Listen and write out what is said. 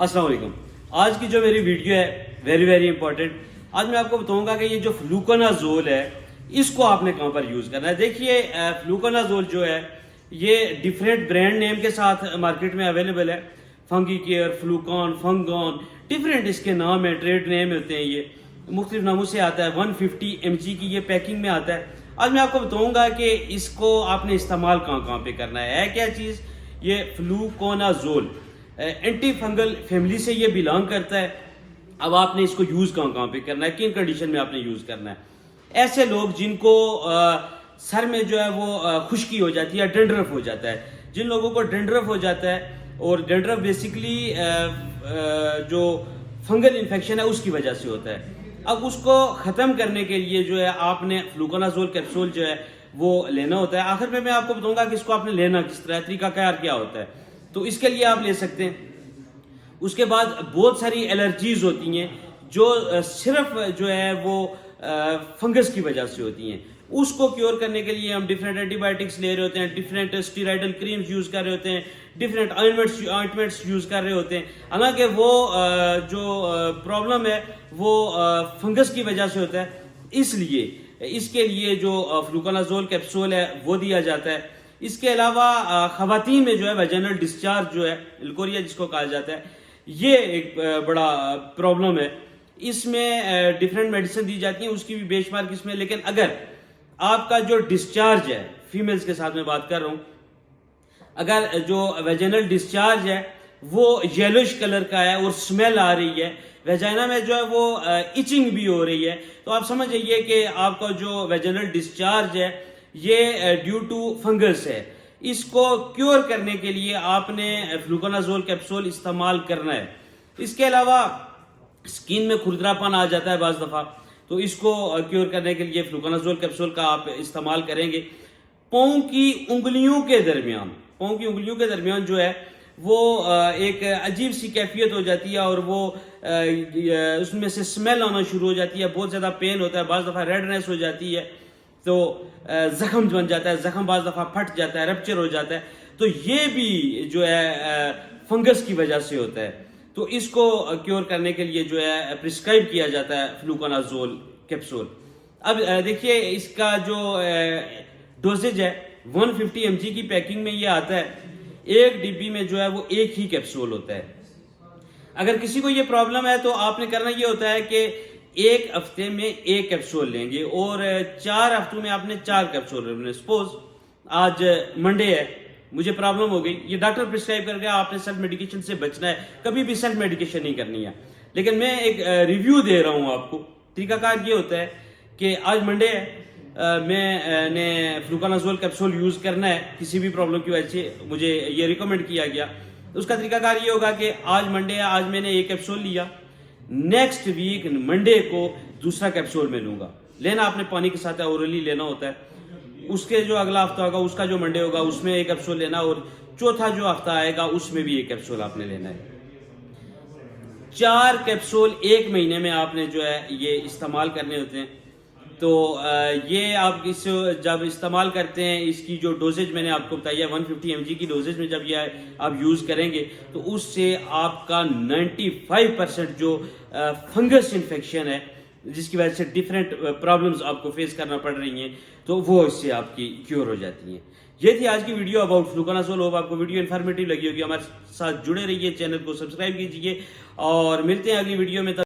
अस्सलाम वालेकुम। आज की जो मेरी वीडियो है वेरी इंपॉर्टेंट। आज मैं आपको बताऊंगा कि ये जो फ्लूकोनाजोल है इसको आपने कहाँ पर यूज करना है। देखिए फ्लूकोनाजोल जो है ये डिफरेंट ब्रांड नेम के साथ मार्केट में अवेलेबल है। फंगी केयर, फ्लूकॉन, फंगॉन, डिफरेंट इसके नाम है, ट्रेड नेम होते हैं। ये मुख्तलिफ नामों से आता है। 150 mg की ये पैकिंग में आता है। आज मैं आपको बताऊंगा कि इसको आपने इस्तेमाल कहाँ पे करना है क्या चीज़। ये फ्लूकोनाजोल एंटी फंगल फैमिली से ये बिलोंग करता है। अब आपने इसको यूज़ कहाँ पे करना है, किन कंडीशन में आपने यूज़ करना है। ऐसे लोग जिनको सर में जो है वो खुश्की हो जाती है, डेंड्रफ हो जाता है। जिन लोगों को डेंड्रफ हो जाता है, और डेंड्रफ बेसिकली जो फंगल इन्फेक्शन है उसकी वजह से होता है। अब उसको ख़त्म करने के लिए जो है आपने फ्लूकोनाजोल कैप्सूल जो है वो लेना होता है। आखिर में मैं आपको बताऊंगा कि इसको आपने लेना किस तरह, तरीकाकार क्या होता है। तो इसके लिए आप ले सकते हैं। उसके बाद बहुत सारी एलर्जीज होती हैं जो सिर्फ जो है वो फंगस की वजह से होती हैं। उसको क्योर करने के लिए हम डिफरेंट एंटीबायोटिक्स ले रहे होते हैं, डिफरेंट स्टीराइडल क्रीम्स यूज कर रहे होते हैं, डिफरेंट ऑइंटमेंट्स यूज कर रहे होते हैं। हालांकि वो जो प्रॉब्लम है वो फंगस की वजह से होता है। इसलिए इसके लिए जो फ्लूकोनाजोल कैप्सूल है वो दिया जाता है। इसके अलावा खवातीन में जो है वेजाइनल डिस्चार्ज जो है, इल्कोरिया जिसको कहा जाता है, ये एक बड़ा प्रॉब्लम है। इसमें डिफरेंट मेडिसिन दी जाती हैं, उसकी भी बेशुमार किस्में। लेकिन अगर आपका जो डिस्चार्ज है, फीमेल्स के साथ में बात कर रहा हूं, अगर जो वेजाइनल डिस्चार्ज है वो येलोइश कलर का है और स्मेल आ रही है, वेजाइना में जो है वो इचिंग भी हो रही है, तो आप समझ जाइए कि आपका जो वेजाइनल डिस्चार्ज है ये ड्यू टू फंगस है। इसको क्योर करने के लिए आपने फ्लूकोनाजोल कैप्सूल इस्तेमाल करना है। इसके अलावा स्किन में खुरदरापन आ जाता है बाज दफा, तो इसको क्योर करने के लिए फ्लूकोनाजोल कैप्सूल का आप इस्तेमाल करेंगे। पाँव की उंगलियों के दरमियान जो है वो एक अजीब सी कैफियत हो जाती है और वो उसमें से स्मेल आना शुरू हो जाती है, बहुत ज़्यादा पेन होता है, बाज दफ़ा रेडनेस हो जाती है, तो जख्म बन जाता है, जख्म बाज दफ़ा फट जाता है, रप्चर हो जाता है। तो ये भी जो है फंगस की वजह से होता है। तो इसको क्योर करने के लिए जो है प्रिस्क्राइब किया जाता है फ्लूकोनाजोल कैप्सूल। अब देखिए इसका जो डोजेज है 150 mg की पैकिंग में ये आता है। एक डिब्बी में जो है वो एक ही कैप्सूल होता है। अगर किसी को ये प्रॉब्लम है तो आपने करना ये होता है कि एक हफ्ते में एक कैप्सूल लेंगे और 4 हफ्तों में आपने 4 कैप्सूल लेंगे। सपोज आज मंडे है, मुझे प्रॉब्लम हो गई, ये डॉक्टर प्रिस्क्राइब कर गया, आपने सेल्फ मेडिकेशन से बचना है, कभी भी सेल्फ मेडिकेशन नहीं करनी है। लेकिन मैं एक रिव्यू दे रहा हूँ आपको। तरीकाकार ये होता है कि आज मंडे है, मैंने फ्लूकोनाजोल कैप्सूल यूज करना है, किसी भी प्रॉब्लम की वजह से मुझे ये रिकमेंड किया गया। उसका तरीकाकार ये होगा कि आज मंडे है, आज मैंने एक कैप्सूल लिया, नेक्स्ट वीक मंडे को दूसरा कैप्सूल मैं लूंगा। लेना आपने पानी के साथ ओरली लेना होता है। उसके जो अगला हफ्ता होगा, उसका जो मंडे होगा उसमें एक कैप्सूल लेना, और चौथा जो हफ्ता आएगा उसमें भी एक कैप्सूल आपने लेना है। 4 कैप्सूल एक महीने में आपने जो है ये इस्तेमाल करने होते हैं। तो ये आप इस जब इस्तेमाल करते हैं, इसकी जो डोजेज मैंने आपको बताई है 150 mg की डोजेज में जब ये आप यूज़ करेंगे तो उससे आपका 95% जो फंगस इन्फेक्शन है, जिसकी वजह से डिफरेंट प्रॉब्लम्स आपको फेस करना पड़ रही हैं, तो वो इससे आपकी क्योर हो जाती हैं। ये थी आज की वीडियो अबाउट फ्लूकोनाजोल। होप आपको वीडियो इन्फॉर्मेटिव लगी होगी। हमारे साथ जुड़े रहिए, चैनल को सब्सक्राइब कीजिए और मिलते हैं अगली वीडियो में।